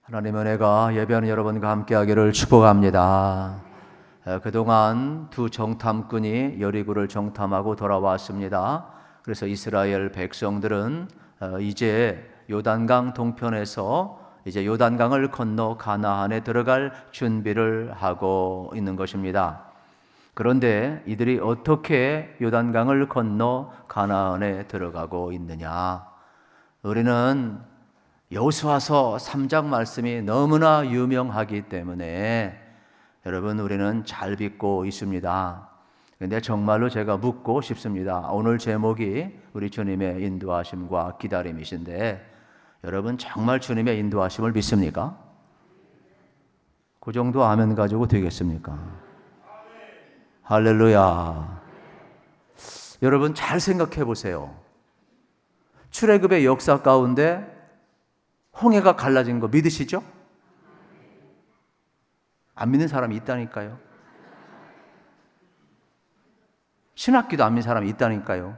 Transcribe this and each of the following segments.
하나님의 은혜가 예배하는 여러분과 함께하기를 축복합니다. 그동안 두 정탐꾼이 여리고를 정탐하고 돌아왔습니다. 그래서 이스라엘 백성들은 이제 요단강 동편에서 이제 요단강을 건너 가나안에 들어갈 준비를 하고 있는 것입니다. 그런데 이들이 어떻게 요단강을 건너 가나안에 들어가고 있느냐? 우리는 여호수아서 3장 말씀이 너무나 유명하기 때문에 여러분 우리는 잘 믿고 있습니다. 그런데 정말로 제가 묻고 싶습니다. 오늘 제목이 우리 주님의 인도하심과 기다림이신데 여러분 정말 주님의 인도하심을 믿습니까? 그 정도 아멘 가지고 되겠습니까? 할렐루야. 여러분 잘 생각해 보세요. 출애굽의 역사 가운데 홍해가 갈라진 거 믿으시죠? 안 믿는 사람이 있다니까요. 신학기도 안 믿는 사람이 있다니까요.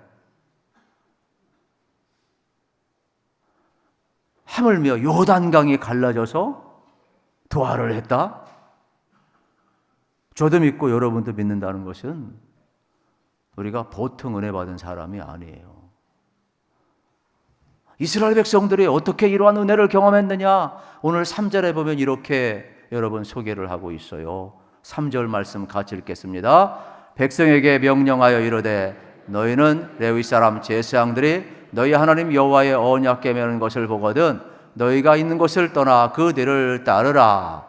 하물며 요단강이 갈라져서 도하를 했다? 저도 믿고 여러분도 믿는다는 것은 우리가 보통 은혜 받은 사람이 아니에요. 이스라엘 백성들이 어떻게 이러한 은혜를 경험했느냐? 오늘 3절에 보면 이렇게 여러분 소개를 하고 있어요. 3절 말씀 같이 읽겠습니다. 백성에게 명령하여 이르되 너희는 레위 사람 제사장들이 너희 하나님 여호와의 언약궤 메는 것을 보거든 너희가 있는 곳을 떠나 그 뒤를 따르라.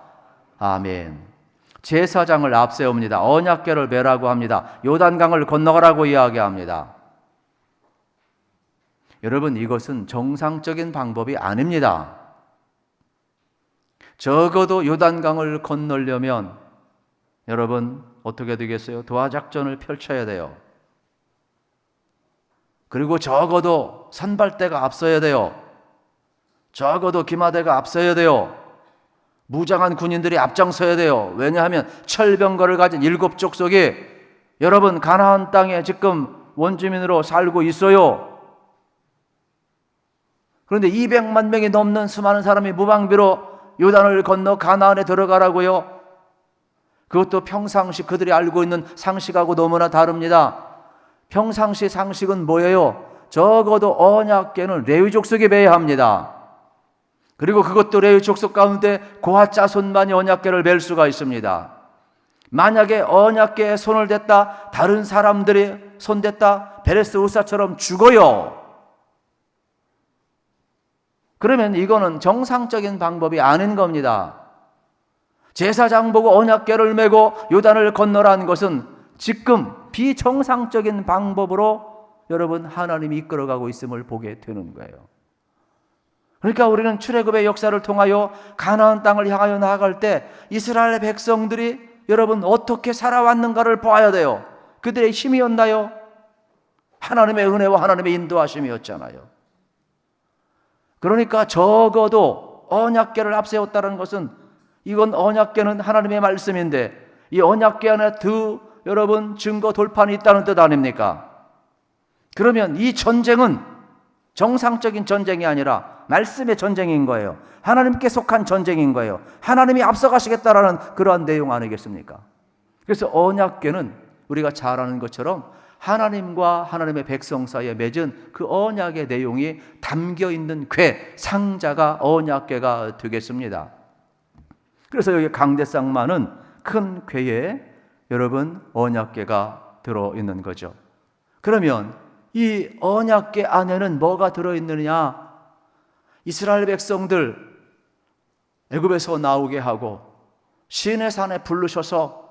아멘. 제사장을 앞세웁니다. 언약궤를 메라고 합니다. 요단강을 건너가라고 이야기합니다. 여러분 이것은 정상적인 방법이 아닙니다. 적어도 요단강을 건너려면 여러분 어떻게 되겠어요? 도하작전을 펼쳐야 돼요. 그리고 적어도 선발대가 앞서야 돼요. 적어도 기마대가 앞서야 돼요. 무장한 군인들이 앞장서야 돼요. 왜냐하면 철병거를 가진 7족속이 여러분 가나안 땅에 지금 원주민으로 살고 있어요. 그런데 200만 명이 넘는 수많은 사람이 무방비로 요단을 건너 가나안에 들어가라고요. 그것도 평상시 그들이 알고 있는 상식하고 너무나 다릅니다. 평상시 상식은 뭐예요? 적어도 언약궤는 레위 족속이 메야 합니다. 그리고 그것도 레위 족속 가운데 고핫 자손만이 언약궤를 멜 수가 있습니다. 만약에 언약궤에 손을 댔다 다른 사람들이 손댔다 베레스 우사처럼 죽어요. 그러면 이거는 정상적인 방법이 아닌 겁니다. 제사장 보고 언약궤를 메고 요단을 건너라는 것은 지금 비정상적인 방법으로 여러분 하나님이 이끌어가고 있음을 보게 되는 거예요. 그러니까 우리는 출애굽의 역사를 통하여 가나안 땅을 향하여 나아갈 때 이스라엘 백성들이 여러분 어떻게 살아왔는가를 봐야 돼요. 그들의 힘이었나요? 하나님의 은혜와 하나님의 인도하심이었잖아요. 그러니까 적어도 언약궤를 앞세웠다는 것은 이건 언약궤는 하나님의 말씀인데 이 언약궤 안에 여러분 증거 돌판이 있다는 뜻 아닙니까? 그러면 이 전쟁은 정상적인 전쟁이 아니라 말씀의 전쟁인 거예요. 하나님께 속한 전쟁인 거예요. 하나님이 앞서가시겠다라는 그러한 내용 아니겠습니까? 그래서 언약궤는 우리가 잘 아는 것처럼 하나님과 하나님의 백성 사이에 맺은 그 언약의 내용이 담겨있는 궤, 상자가 언약궤가 되겠습니다. 그래서 여기 강대상만은 큰 궤에 여러분 언약궤가 들어있는 거죠. 그러면 이 언약궤 안에는 뭐가 들어있느냐? 이스라엘 백성들 애굽에서 나오게 하고 시내산에 부르셔서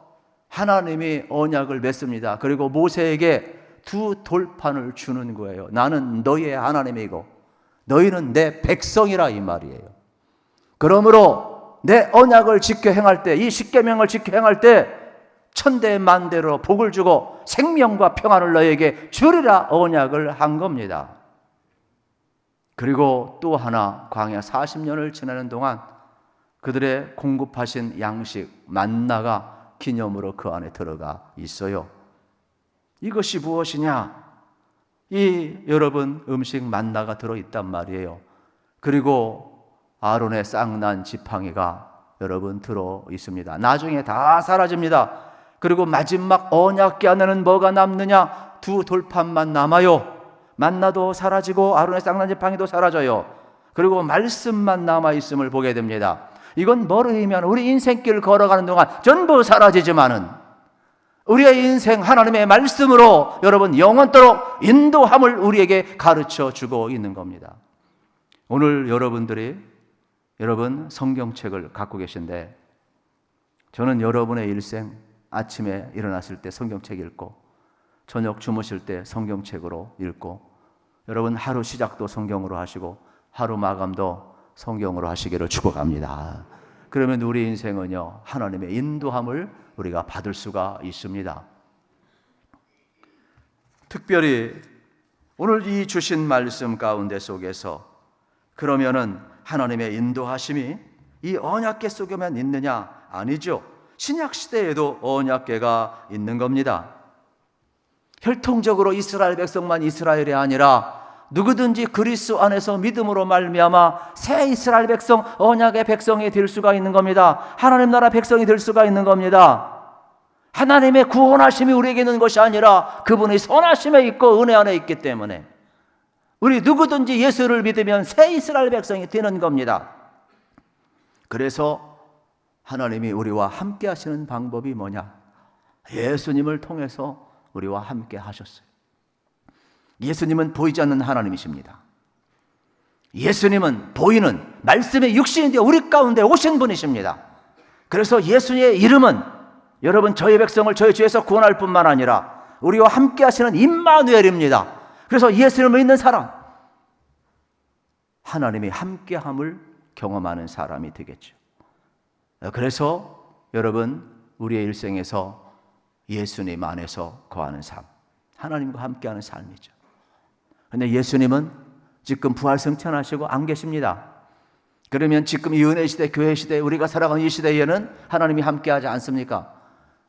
하나님이 언약을 맺습니다. 그리고 모세에게 두 돌판을 주는 거예요. 나는 너희의 하나님이고 너희는 내 백성이라 이 말이에요. 그러므로 내 언약을 지켜 행할 때, 이 십계명을 지켜 행할 때 천대 만대로 복을 주고 생명과 평안을 너희에게 주리라 언약을 한 겁니다. 그리고 또 하나 광야 40년을 지나는 동안 그들의 공급하신 양식 만나가 기념으로 그 안에 들어가 있어요. 이것이 무엇이냐? 이 여러분 음식 만나가 들어있단 말이에요. 그리고 아론의 쌍난 지팡이가 여러분 들어 있습니다. 나중에 다 사라집니다. 그리고 마지막 언약궤 안에는 뭐가 남느냐? 두 돌판만 남아요. 만나도 사라지고 아론의 쌍난 지팡이도 사라져요. 그리고 말씀만 남아있음을 보게 됩니다. 이건 뭘 의미하면 우리 인생길을 걸어가는 동안 전부 사라지지만은 우리의 인생 하나님의 말씀으로 여러분 영원토록 인도함을 우리에게 가르쳐 주고 있는 겁니다. 오늘 여러분 성경책을 갖고 계신데 저는 여러분의 일생 아침에 일어났을 때 성경책 읽고 저녁 주무실 때 성경책으로 읽고 여러분 하루 시작도 성경으로 하시고 하루 마감도 성경으로 하시기를 축복합니다. 그러면 우리 인생은요 하나님의 인도함을 우리가 받을 수가 있습니다. 특별히 오늘 이 주신 말씀 가운데 속에서 그러면은 하나님의 인도하심이 이 언약궤 속에만 있느냐? 아니죠. 신약 시대에도 언약궤가 있는 겁니다. 혈통적으로 이스라엘 백성만 이스라엘이 아니라 누구든지 그리스도 안에서 믿음으로 말미암아 새 이스라엘 백성, 언약의 백성이 될 수가 있는 겁니다. 하나님 나라 백성이 될 수가 있는 겁니다. 하나님의 구원하심이 우리에게 있는 것이 아니라 그분의 선하심에 있고 은혜 안에 있기 때문에 우리 누구든지 예수를 믿으면 새 이스라엘 백성이 되는 겁니다. 그래서 하나님이 우리와 함께 하시는 방법이 뭐냐? 예수님을 통해서 우리와 함께 하셨어요. 예수님은 보이지 않는 하나님이십니다. 예수님은 보이는 말씀의 육신이 되어 우리 가운데 오신 분이십니다. 그래서 예수의 이름은 여러분 저희 백성을 저희 죄에서 구원할 뿐만 아니라 우리와 함께 하시는 임마누엘입니다. 그래서 예수님을 믿는 사람, 하나님이 함께함을 경험하는 사람이 되겠죠. 그래서 여러분 우리의 일생에서 예수님 안에서 거하는 삶, 하나님과 함께하는 삶이죠. 그런데 예수님은 지금 부활승천하시고 안 계십니다. 그러면 지금 이 은혜 시대, 교회 시대, 우리가 살아가는 이 시대에는 하나님이 함께하지 않습니까?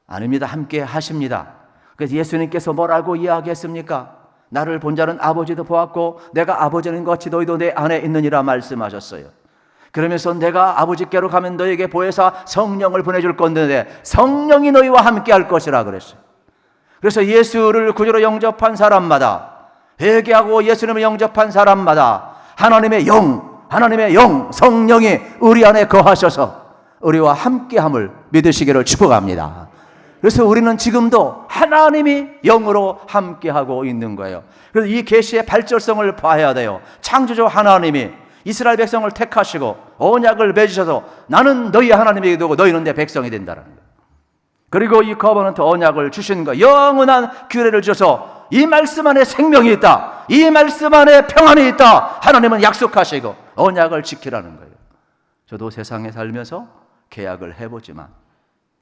아닙니다. 함께 하십니다. 그래서 예수님께서 뭐라고 이야기했습니까? 나를 본 자는 아버지도 보았고 내가 아버지는 같이 너희도 내 안에 있느니라 말씀하셨어요. 그러면서 내가 아버지께로 가면 너에게 보혜사 성령을 보내줄 건데 성령이 너희와 함께 할 것이라 그랬어요. 그래서 예수를 구주로 영접한 사람마다, 회개하고 예수님을 영접한 사람마다 하나님의 영, 성령이 우리 안에 거하셔서 우리와 함께함을 믿으시기를 축복합니다. 그래서 우리는 지금도 하나님이 영으로 함께하고 있는 거예요. 그래서 이 계시의 발전성을 봐야 돼요. 창조주 하나님이 이스라엘 백성을 택하시고 언약을 맺으셔서 나는 너희 하나님에게 두고 너희는 내 백성이 된다는 거예요. 그리고 이 커버넌트 언약을 주신 거 영원한 규례를 주셔서 이 말씀 안에 생명이 있다, 이 말씀 안에 평안이 있다 하나님은 약속하시고 언약을 지키라는 거예요. 저도 세상에 살면서 계약을 해보지만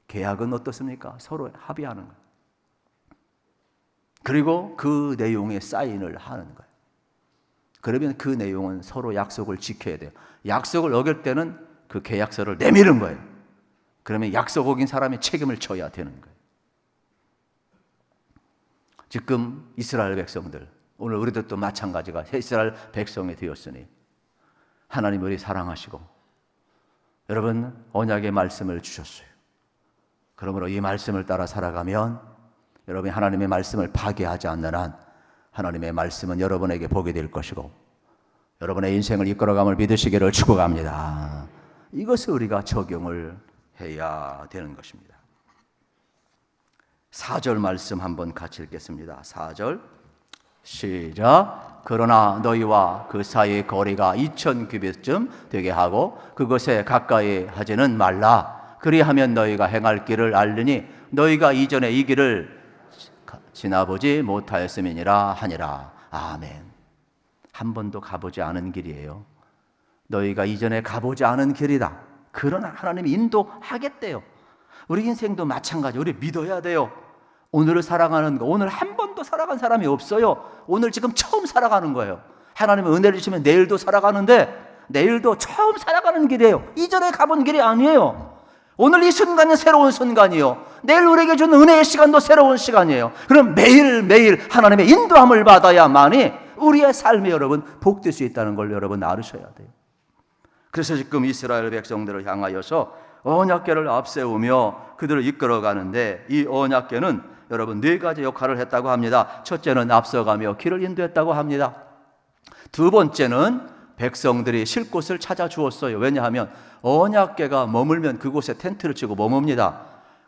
계약은 어떻습니까? 서로 합의하는 거예요. 그리고 그 내용에 사인을 하는 거예요. 그러면 그 내용은 서로 약속을 지켜야 돼요. 약속을 어길 때는 그 계약서를 내미는 거예요. 그러면 약속 어긴 사람이 책임을 져야 되는 거예요. 지금 이스라엘 백성들, 오늘 우리도 또 마찬가지가 이스라엘 백성이 되었으니 하나님 우리 사랑하시고 여러분 언약의 말씀을 주셨어요. 그러므로 이 말씀을 따라 살아가면 여러분이 하나님의 말씀을 파괴하지 않는 한 하나님의 말씀은 여러분에게 복이 될 것이고 여러분의 인생을 이끌어감을 믿으시기를 축복합니다. 이것을 우리가 적용을 해야 되는 것입니다. 4절 말씀 한번 같이 읽겠습니다. 4절 시작. 그러나 너희와 그 사이의 거리가 2000규빗쯤 되게 하고 그것에 가까이 하지는 말라. 그리하면 너희가 행할 길을 알리니 너희가 이전에 이 길을 지나보지 못하였음이니라 하니라. 아멘. 한 번도 가보지 않은 길이에요. 너희가 이전에 가보지 않은 길이다. 그러나 하나님이 인도하겠대요. 우리 인생도 마찬가지. 우리 믿어야 돼요. 오늘을 살아가는 거, 오늘 한 번도 살아간 사람이 없어요. 오늘 지금 처음 살아가는 거예요. 하나님은 은혜를 주시면 내일도 살아가는데 내일도 처음 살아가는 길이에요. 이전에 가본 길이 아니에요. 오늘 이 순간은 새로운 순간이요. 내일 우리에게 준 은혜의 시간도 새로운 시간이에요. 그럼 매일매일 하나님의 인도함을 받아야만이 우리의 삶이 여러분 복될 수 있다는 걸 여러분 알으셔야 돼요. 그래서 지금 이스라엘 백성들을 향하여서 언약궤를 앞세우며 그들을 이끌어가는데, 이 언약궤는 여러분 네 가지 역할을 했다고 합니다. 첫째는 앞서가며 길을 인도했다고 합니다. 두 번째는 백성들이 쉴 곳을 찾아주었어요. 왜냐하면 언약궤가 머물면 그곳에 텐트를 치고 머뭅니다.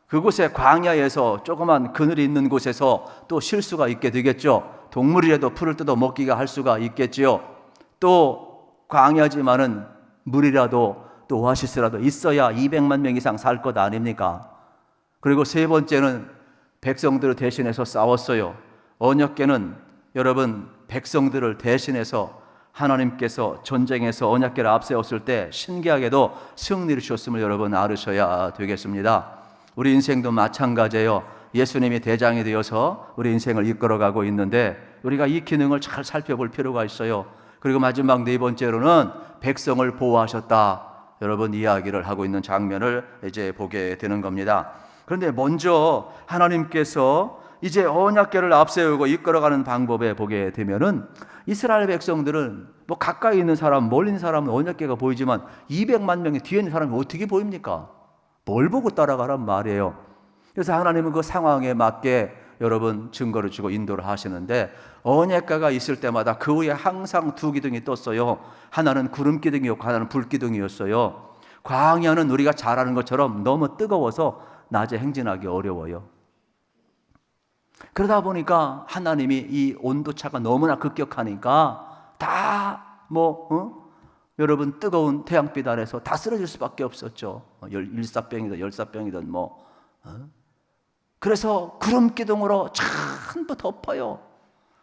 그곳에 광야에서 조그만 그늘이 있는 곳에서 또 쉴 수가 있게 되겠죠. 동물이라도 풀을 뜯어 먹기가 할 수가 있겠지요. 또 광야지만은 물이라도 또 오아시스라도 있어야 200만 명 이상 살 것 아닙니까? 그리고 세 번째는 백성들을 대신해서 싸웠어요. 언약궤는 여러분 백성들을 대신해서 하나님께서 전쟁에서 언약궤를 앞세웠을 때 신기하게도 승리를 주셨음을 여러분 알으셔야 되겠습니다. 우리 인생도 마찬가지예요. 예수님이 대장이 되어서 우리 인생을 이끌어가고 있는데 우리가 이 기능을 잘 살펴볼 필요가 있어요. 그리고 마지막 네 번째로는 백성을 보호하셨다, 여러분 이야기를 하고 있는 장면을 이제 보게 되는 겁니다. 그런데 먼저 하나님께서 이제 언약궤를 앞세우고 이끌어가는 방법에 보게 되면은 이스라엘 백성들은 뭐 가까이 있는 사람, 멀리 있는 사람은 언약궤가 보이지만 200만 명의 뒤에 있는 사람이 어떻게 보입니까? 뭘 보고 따라가란 말이에요. 그래서 하나님은 그 상황에 맞게 여러분 증거를 주고 인도를 하시는데, 언약궤가 있을 때마다 그 위에 항상 두 기둥이 떴어요. 하나는 구름 기둥이었고 하나는 불 기둥이었어요. 광야는 우리가 잘 아는 것처럼 너무 뜨거워서 낮에 행진하기 어려워요. 그러다 보니까 하나님이 이 온도차가 너무나 급격하니까 여러분 뜨거운 태양빛 아래서 다 쓰러질 수밖에 없었죠. 일사병이든 열사병이든 그래서 구름 기둥으로 전부 덮어요.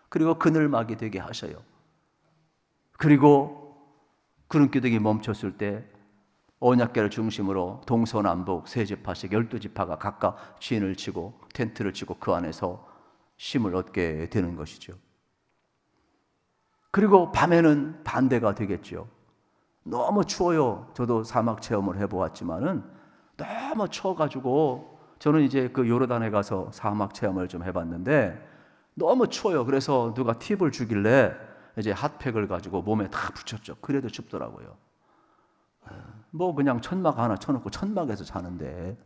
그리고 그늘막이 되게 하셔요. 그리고 구름 기둥이 멈췄을 때 언약궤를 중심으로 동서남북 세 지파씩 12지파가 각각 진을 치고 텐트를 치고 그 안에서 쉼을 얻게 되는 것이죠. 그리고 밤에는 반대가 되겠죠. 너무 추워요. 저도 사막 체험을 해보았지만은 너무 추워가지고 저는 이제 그 요르단에 가서 사막 체험을 좀 해봤는데 너무 추워요. 그래서 누가 팁을 주길래 이제 핫팩을 가지고 몸에 다 붙였죠. 그래도 춥더라고요. 뭐 그냥 천막 하나 쳐놓고 천막에서 자는데,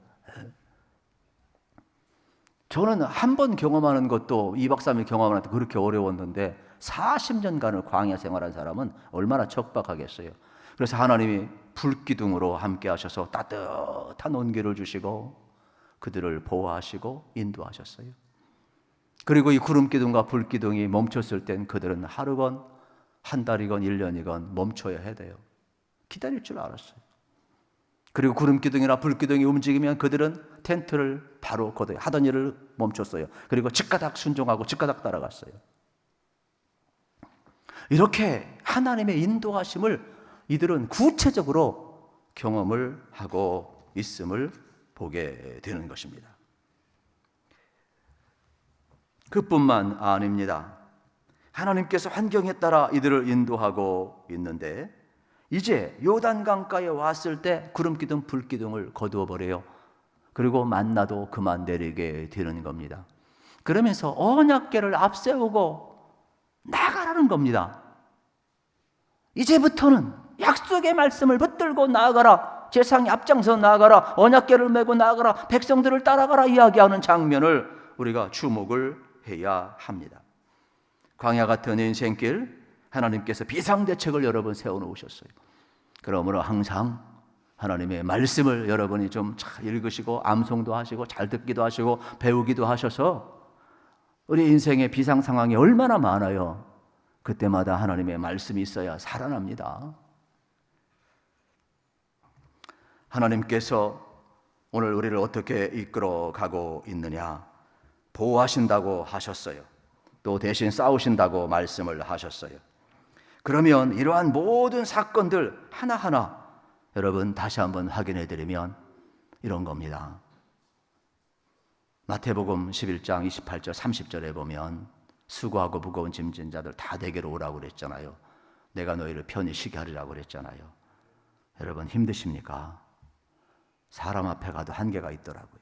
저는 한 번 경험하는 것도 2박 3일 경험하는 것도 그렇게 어려웠는데 40년간을 광야 생활한 사람은 얼마나 척박하겠어요. 그래서 하나님이 불기둥으로 함께 하셔서 따뜻한 온기를 주시고 그들을 보호하시고 인도하셨어요. 그리고 이 구름기둥과 불기둥이 멈췄을 땐 그들은 하루건 한 달이건 1년이건 멈춰야 해야 돼요. 기다릴 줄 알았어요. 그리고 구름기둥이나 불기둥이 움직이면 그들은 텐트를 바로 걷어요. 하던 일을 멈췄어요. 그리고 즉가닥 순종하고 즉가닥 따라갔어요. 이렇게 하나님의 인도하심을 이들은 구체적으로 경험을 하고 있음을 보게 되는 것입니다. 그뿐만 아닙니다. 하나님께서 환경에 따라 이들을 인도하고 있는데, 이제 요단강가에 왔을 때 구름기둥 불기둥을 거두어 버려요. 그리고 만나도 그만 내리게 되는 겁니다. 그러면서 언약궤를 앞세우고 나가라는 겁니다. 이제부터는 약속의 말씀을 붙들고 나아가라, 제사장이 앞장서 나아가라, 언약궤를 메고 나아가라, 백성들을 따라가라 이야기하는 장면을 우리가 주목을 해야 합니다. 광야 같은 인생길, 하나님께서 비상대책을 여러 번 세워놓으셨어요. 그러므로 항상 하나님의 말씀을 여러분이 좀 잘 읽으시고 암송도 하시고 잘 듣기도 하시고 배우기도 하셔서, 우리 인생의 비상 상황이 얼마나 많아요. 그때마다 하나님의 말씀이 있어야 살아납니다. 하나님께서 오늘 우리를 어떻게 이끌어 가고 있느냐, 보호하신다고 하셨어요. 또 대신 싸우신다고 말씀을 하셨어요. 그러면 이러한 모든 사건들 하나하나 여러분 다시 한번 확인해 드리면 이런 겁니다. 마태복음 11장 28절 30절에 보면 수고하고 무거운 짐진 자들 다 내게로 오라고 그랬잖아요. 내가 너희를 편히 쉬게 하리라고 그랬잖아요. 여러분 힘드십니까? 사람 앞에 가도 한계가 있더라고요.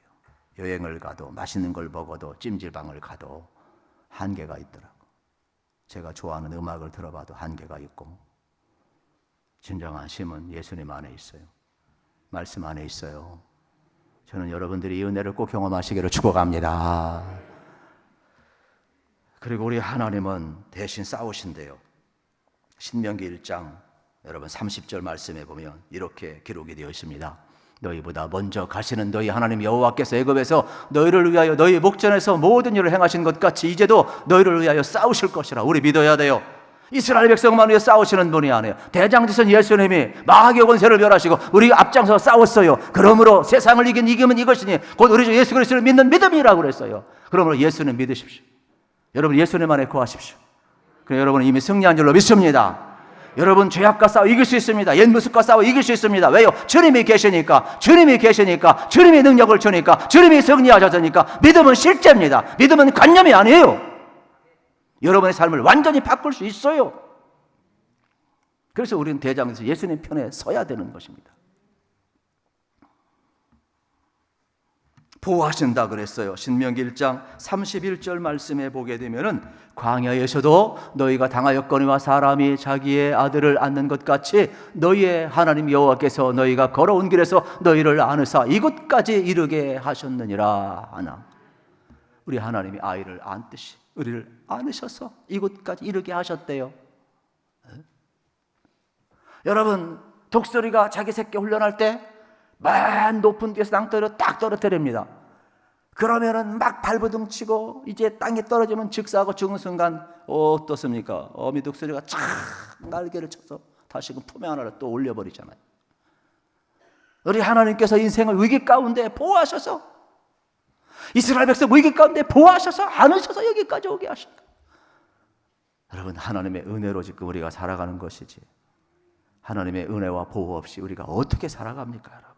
여행을 가도 맛있는 걸 먹어도 찜질방을 가도 한계가 있더라고요. 제가 좋아하는 음악을 들어봐도 한계가 있고, 진정한 쉼은 예수님 안에 있어요. 말씀 안에 있어요. 저는 여러분들이 이 은혜를 꼭 경험하시기를 축복합니다. 그리고 우리 하나님은 대신 싸우신대요. 신명기 1장 여러분 30절 말씀에 보면 이렇게 기록이 되어 있습니다. 너희보다 먼저 가시는 너희 하나님 여호와께서 애굽에서 너희를 위하여 너희 목전에서 모든 일을 행하신 것 같이 이제도 너희를 위하여 싸우실 것이라. 우리 믿어야 돼요. 이스라엘 백성만 위해 싸우시는 분이 아니에요. 대장지선 예수님이 마귀의 권세를 멸하시고 우리가 앞장서 싸웠어요. 그러므로 세상을 이기면 이것이니 곧 우리 주 예수 그리스도를 믿는 믿음이라고 그랬어요. 그러므로 예수님 믿으십시오. 여러분 예수님 안에 거하십시오. 그럼 여러분은 이미 승리한 줄로 믿습니다. 여러분 죄악과 싸워 이길 수 있습니다. 옛 모습과 싸워 이길 수 있습니다. 왜요? 주님이 계시니까, 주님이 계시니까, 주님이 능력을 주니까, 주님이 승리하셨으니까. 믿음은 실제입니다. 믿음은 관념이 아니에요. 여러분의 삶을 완전히 바꿀 수 있어요. 그래서 우리는 대장에서 예수님 편에 서야 되는 것입니다. 보호하신다 그랬어요. 신명기 1장 31절 말씀에 보게 되면은 광야에서도 너희가 당하였거니와 사람이 자기의 아들을 안는 것 같이 너희의 하나님 여호와께서 너희가 걸어온 길에서 너희를 안으사 이곳까지 이르게 하셨느니라 하나. 우리 하나님이 아이를 안듯이 우리를 안으셔서 이곳까지 이르게 하셨대요. 여러분 독수리가 자기 새끼 훈련할 때 맨 높은 데서 낭떠러리로 딱 떨어뜨립니다. 그러면은 막 발버둥 치고 이제 땅에 떨어지면 즉사하고 죽은 순간 어떻습니까? 어미 독수리가 착 날개를 쳐서 다시금 품에 하나를 또 올려버리잖아요. 우리 하나님께서 인생을 위기 가운데 보호하셔서 이스라엘 백성 위기 가운데 보호하셔서 안으셔서 여기까지 오게 하신다. 여러분 하나님의 은혜로 지금 우리가 살아가는 것이지 하나님의 은혜와 보호 없이 우리가 어떻게 살아갑니까 여러분?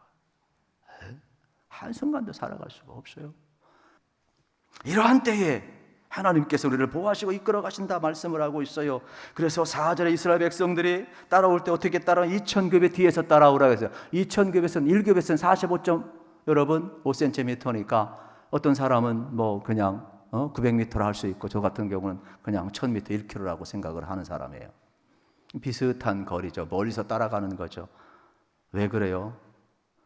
한순간도 살아갈 수가 없어요. 이러한 때에 하나님께서 우리를 보호하시고 이끌어 가신다 말씀을 하고 있어요. 그래서 4절에 이스라엘 백성들이 따라올 때 어떻게 따라오냐? 2,000급의 뒤에서 따라오라고 했어요. 2,000급에서는 1급에서는 45점 여러분 5cm니까 어떤 사람은 뭐 그냥 900m를 할 수 있고 저 같은 경우는 그냥 1000m 1km라고 생각을 하는 사람이에요. 비슷한 거리죠. 멀리서 따라가는 거죠. 왜 그래요?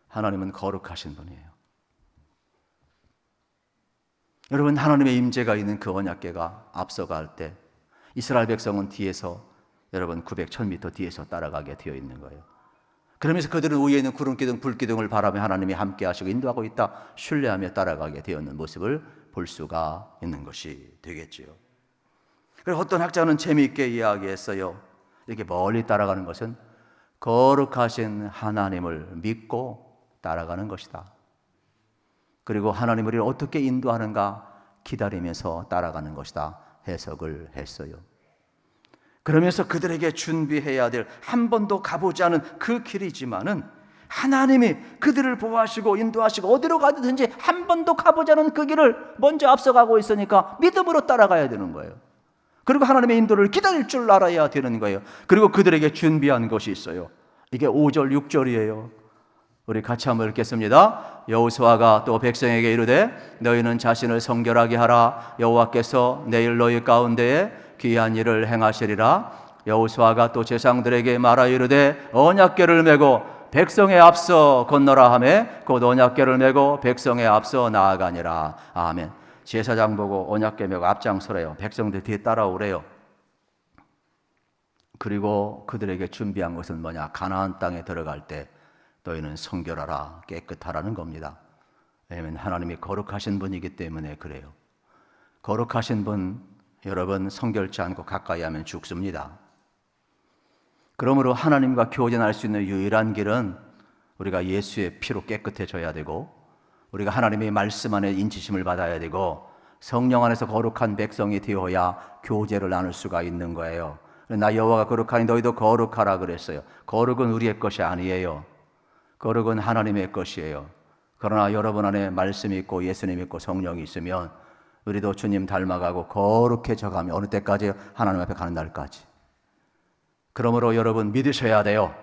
하나님은 거룩하신 분이에요. 여러분 하나님의 임재가 있는 그 언약궤가 앞서갈 때 이스라엘 백성은 뒤에서 여러분 900, 1000m 뒤에서 따라가게 되어 있는 거예요. 그러면서 그들은 위에 있는 구름기둥, 불기둥을 바라며 하나님이 함께 하시고 인도하고 있다 신뢰하며 따라가게 되었는 모습을 볼 수가 있는 것이 되겠지요. 그리고 어떤 학자는 재미있게 이야기했어요. 이렇게 멀리 따라가는 것은 거룩하신 하나님을 믿고 따라가는 것이다. 그리고 하나님 우리를 어떻게 인도하는가 기다리면서 따라가는 것이다 해석을 했어요. 그러면서 그들에게 준비해야 될 한 번도 가보지 않은 그 길이지만은 하나님이 그들을 보호하시고 인도하시고 어디로 가든지 한 번도 가보지 않은 그 길을 먼저 앞서가고 있으니까 믿음으로 따라가야 되는 거예요. 그리고 하나님의 인도를 기다릴 줄 알아야 되는 거예요. 그리고 그들에게 준비한 것이 있어요. 이게 5절 6절이에요. 우리 같이 한번 읽겠습니다. 여호수아가 또 백성에게 이르되 너희는 자신을 성결하게 하라. 여호와께서 내일 너희 가운데에 귀한 일을 행하시리라. 여호수아가 또 제사장들에게 말하여 이르되 언약궤를 메고 백성의 앞서 건너라 하매 곧 언약궤를 메고 백성의 앞서 나아가니라. 아멘. 제사장 보고 언약궤 메고 앞장서래요. 백성들 뒤에 따라오래요. 그리고 그들에게 준비한 것은 뭐냐? 가나안 땅에 들어갈 때 너희는 성결하라, 깨끗하라는 겁니다. 왜냐하면 하나님이 거룩하신 분이기 때문에 그래요. 거룩하신 분 여러분 성결치 않고 가까이 하면 죽습니다. 그러므로 하나님과 교제할 수 있는 유일한 길은 우리가 예수의 피로 깨끗해져야 되고 우리가 하나님의 말씀 안에 인치심을 받아야 되고 성령 안에서 거룩한 백성이 되어야 교제를 나눌 수가 있는 거예요. 나 여호와가 거룩하니 너희도 거룩하라 그랬어요. 거룩은 우리의 것이 아니에요. 거룩은 하나님의 것이에요. 그러나 여러분 안에 말씀이 있고 예수님이 있고 성령이 있으면 우리도 주님 닮아가고 거룩해져가며 어느 때까지? 하나님 앞에 가는 날까지. 그러므로 여러분 믿으셔야 돼요.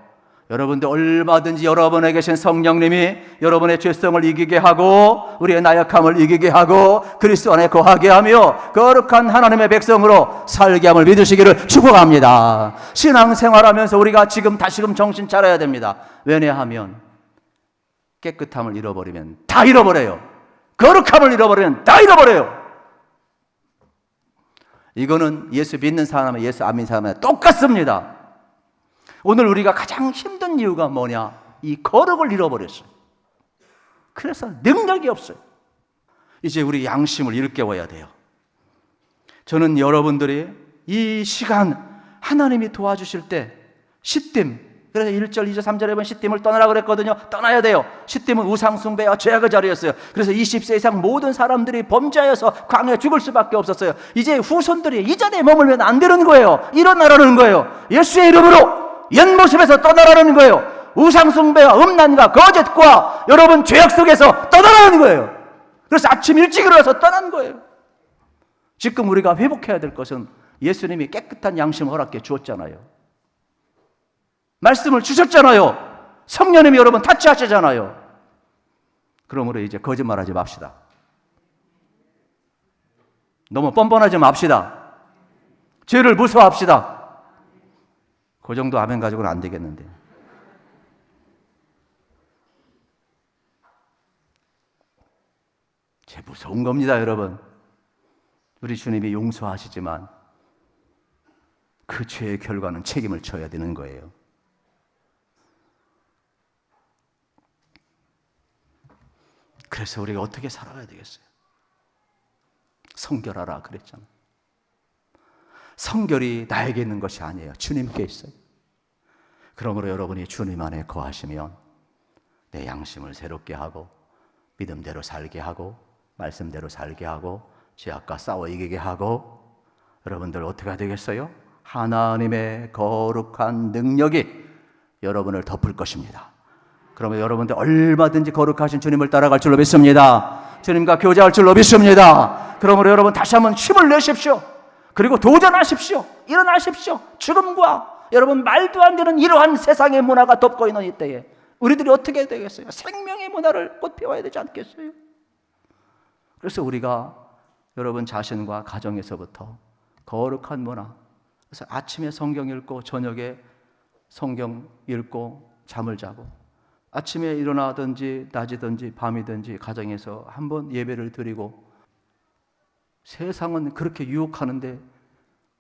여러분들 얼마든지 여러분에 계신 성령님이 여러분의 죄성을 이기게 하고 우리의 나약함을 이기게 하고 그리스도 안에 거하게 하며 거룩한 하나님의 백성으로 살게 함을 믿으시기를 축복합니다. 신앙생활하면서 우리가 다시금 정신 차려야 됩니다. 왜냐하면 깨끗함을 잃어버리면 다 잃어버려요. 거룩함을 잃어버리면 다 잃어버려요. 이거는 예수 믿는 사람과 예수 안 믿는 사람과 똑같습니다. 오늘 우리가 가장 힘든 이유가 뭐냐? 이 거룩을 잃어버렸어요. 그래서 능력이 없어요. 이제 우리 양심을 일깨워야 돼요. 저는 여러분들이 이 시간 하나님이 도와주실 때 시딤, 그래서 1절, 2절, 3절에 보면 시딤을 떠나라 그랬거든요. 떠나야 돼요. 시딤은 우상숭배와 죄악의 자리였어요. 그래서 20세 이상 모든 사람들이 범죄하여서 광야에 죽을 수밖에 없었어요. 이제 후손들이 이 자리에 머물면 안 되는 거예요. 일어나라는 거예요. 예수의 이름으로 옛 모습에서 떠나라는 거예요. 우상숭배와 음란과 거짓과 여러분 죄악 속에서 떠나라는 거예요. 그래서 아침 일찍 일어나서 떠난 거예요. 지금 우리가 회복해야 될 것은 예수님이 깨끗한 양심을 허락해 주었잖아요. 말씀을 주셨잖아요. 성령님이 여러분 타치하시잖아요. 그러므로 이제 거짓말하지 맙시다. 너무 뻔뻔하지 맙시다. 죄를 무서워합시다. 그 정도 아멘 가지고는 안 되겠는데. 죄 무서운 겁니다, 여러분. 우리 주님이 용서하시지만 그 죄의 결과는 책임을 져야 되는 거예요. 그래서 우리가 어떻게 살아가야 되겠어요? 성결하라 그랬잖아요. 성결이 나에게 있는 것이 아니에요. 주님께 있어요. 그러므로 여러분이 주님 안에 거하시면 내 양심을 새롭게 하고 믿음대로 살게 하고 말씀대로 살게 하고 죄악과 싸워 이기게 하고 여러분들 어떻게 되겠어요? 하나님의 거룩한 능력이 여러분을 덮을 것입니다. 그러면 여러분들 얼마든지 거룩하신 주님을 따라갈 줄로 믿습니다. 주님과 교제할 줄로 믿습니다. 그러므로 여러분 다시 한번 힘을 내십시오. 그리고 도전하십시오. 일어나십시오. 죽음과 여러분 말도 안 되는 이러한 세상의 문화가 덮고 있는 이때에 우리들이 어떻게 되겠어요? 생명의 문화를 꽃 피워야 되지 않겠어요? 그래서 우리가 여러분 자신과 가정에서부터 거룩한 문화, 그래서 아침에 성경 읽고 저녁에 성경 읽고 잠을 자고 아침에 일어나든지 낮이든지 밤이든지 가정에서 한번 예배를 드리고 세상은 그렇게 유혹하는데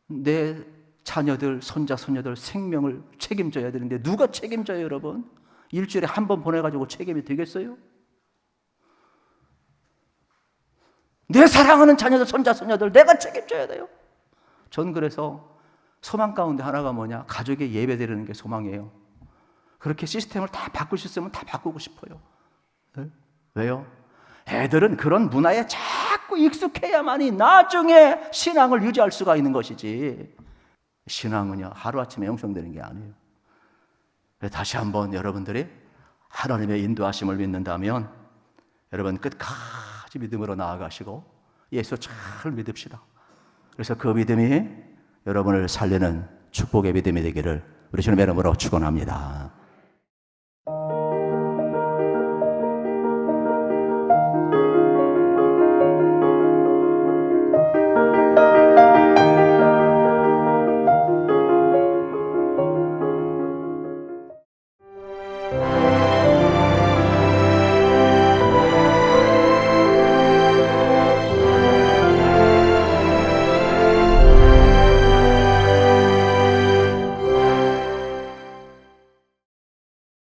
내 자녀들, 손자, 손녀들 생명을 책임져야 되는데 누가 책임져요, 여러분? 일주일에 한 번 보내가지고 책임이 되겠어요? 내 사랑하는 자녀들, 손자, 손녀들 내가 책임져야 돼요. 전 그래서 소망 가운데 하나가 뭐냐? 가족의 예배 드리는 게 소망이에요. 그렇게 시스템을 다 바꿀 수 있으면 다 바꾸고 싶어요. 네? 왜요? 애들은 그런 문화에 자꾸 익숙해야만이 나중에 신앙을 유지할 수가 있는 것이지 신앙은요 하루아침에 형성되는 게 아니에요. 다시 한번 여러분들이 하나님의 인도하심을 믿는다면 여러분 끝까지 믿음으로 나아가시고 예수 잘 믿읍시다. 그래서 그 믿음이 여러분을 살리는 축복의 믿음이 되기를 우리 주님의 이름으로 축원합니다.